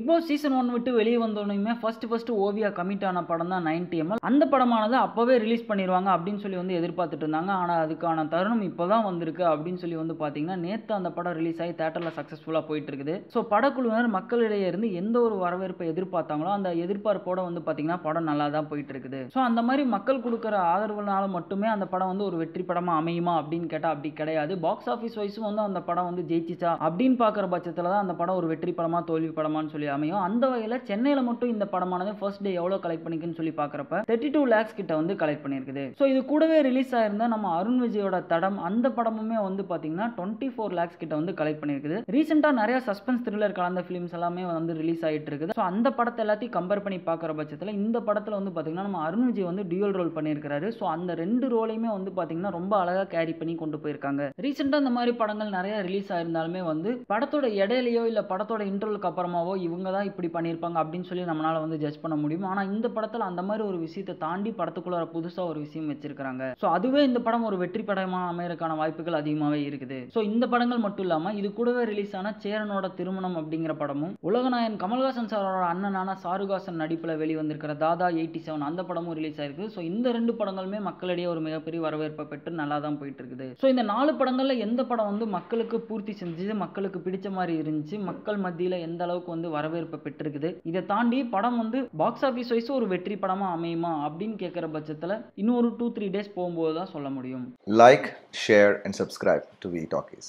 Boss season 1 விட்டு வெளியே வந்தோடனே ஃபர்ஸ்ட் ஓவியா கமிட் ஆன படம் தான் 90ml. அந்த படமானது அப்பவே ரிலீஸ் பண்ணிடுவாங்க அப்படின்னு சொல்லி வந்து எதிர்பார்த்துட்டு இருந்தாங்க. ஆனால் அதுக்கான தருணம் இப்போதான் வந்திருக்கு அப்படின்னு சொல்லி வந்து பார்த்தீங்கன்னா நேற்று அந்த படம் ரிலீஸ் ஆகி தேட்டரில் சக்ஸஸ்ஃபுல்லாக போயிட்டு இருக்குது. ஸோ படக்குழுவினர் மக்களிடையே இருந்து எந்த ஒரு வரவேற்பை எதிர்பார்த்தாங்களோ அந்த எதிர்பார்ப்போட வந்து பார்த்தீங்கன்னா படம் நல்லா தான் போயிட்டு இருக்குது. ஸோ அந்த மாதிரி மக்கள் கொடுக்குற ஆதரவுனால மட்டுமே அந்த படம் வந்து ஒரு வெற்றி படமாக அமையுமா அப்படின்னு கேட்டால் அப்படி கிடையாது. பாக்ஸ் ஆஃபீஸ் வைஸும் வந்து அந்த படம் வந்து ஜெயிச்சிச்சா அப்படின்னு பார்க்குற பட்சத்தில் தான் அந்த படம் ஒரு வெற்றி படமாக தோல்வி படமான்னு சொல்லி அமையும். அந்த வகையில் சென்னையில் மட்டும் இந்த படமானது ஃபர்ஸ்ட் டே எவ்வளோ கலெக்ட் பண்ணிக்குன்னு சொல்லி பார்க்குறப்ப 32 lakhs கிட்ட வந்து கலெக்ட் பண்ணியிருக்குது. ஸோ இது கூடவே ரிலீஸ் ஆயிருந்த நம்ம அருண் விஜயோட தடம் அந்த படமுமே வந்து பார்த்தீங்கன்னா 24 lakhs கிட்ட வந்து கலெக்ட் பண்ணியிருக்குது. ரீசெண்டாக நிறைய சஸ்பென்ஸ் த்ரில்லர் கலந்த ஃபிலிம்ஸ் எல்லாமே வந்து ரிலீஸ் ஆகிட்டு இருக்குது. ஸோ அந்த படத்தை எல்லாத்தையும் கம்பேர் பண்ணி பார்க்குற பட்சத்தில் இந்த படத்தில் வந்து பார்த்தீங்கன்னா நம்ம அருண் விஜய் வந்து டியூல் ரோல் பண்ணியிருக்காரு. ஸோ அந்த ரெண்டு ரோலையுமே வந்து பார்த்தீங்கன்னா ரொம்ப அழகாக கேரி பண்ணி கொண்டு போயிருக்காங்க. ரீசெண்டாக இந்த மாதிரி படங்கள் நிறைய ரிலீஸ் ஆயிருந்தாலுமே வந்து படத்தோட இடையிலையோ இல்லை படத்தோட இன்டர்வலுக்கு அப்புறமாவோ இவங்க தான் இப்படி பண்ணியிருப்பாங்க அப்படின்னு சொல்லி நம்மளால வந்து ஜட்ஜ் பண்ண முடியும். ஆனால் இந்த படத்தில் அந்த மாதிரி ஒரு விஷயத்தை தாண்டி படத்துக்குள்ள புதுசாக ஒரு விஷயம் வச்சிருக்காங்க. ஸோ அதுவே இந்த படம் ஒரு வெற்றி படமாக அமையறதுக்கான வாய்ப்புகள் அதிகமாகவே இருக்குது. ஸோ இந்த படங்கள் மட்டும் இல்லாமல் இது கூடவே ரிலீஸ் ஆன சேரனோட திருமணம் அப்படிங்கிற படமும் உலகநாயகன் கமல்ஹாசன் சாரோட அண்ணனான சாருகாசன் நடிப்பில் வெளிவந்திருக்கிற தாதா 87 அந்த படமும் ரிலீஸ் ஆயிருக்கு. ஸோ இந்த ரெண்டு படங்களுமே மக்களிடையே ஒரு மிகப்பெரிய வரவேற்பை பெற்று நல்லா தான் போயிட்டு இருக்குது. ஸோ இந்த 4 படங்கள்ல எந்த படம் வந்து மக்களுக்கு பூர்த்தி செஞ்சு மக்களுக்கு பிடிச்ச மாதிரி இருந்துச்சு, மக்கள் மத்தியில் எந்த அளவுக்கு வந்து வரவேற்பை பெற்றிருக்குது, இதை தாண்டி படம் வந்து பாக்ஸ் ஆஃபீஸ் வைஸ் ஒரு வெற்றி படமா அமையுமா அப்படின்னு கேட்குற பட்சத்தில் இன்னும் ஒரு 2-3 days போகும்போது தான் சொல்ல முடியும். Like, share and subscribe to V Talkies.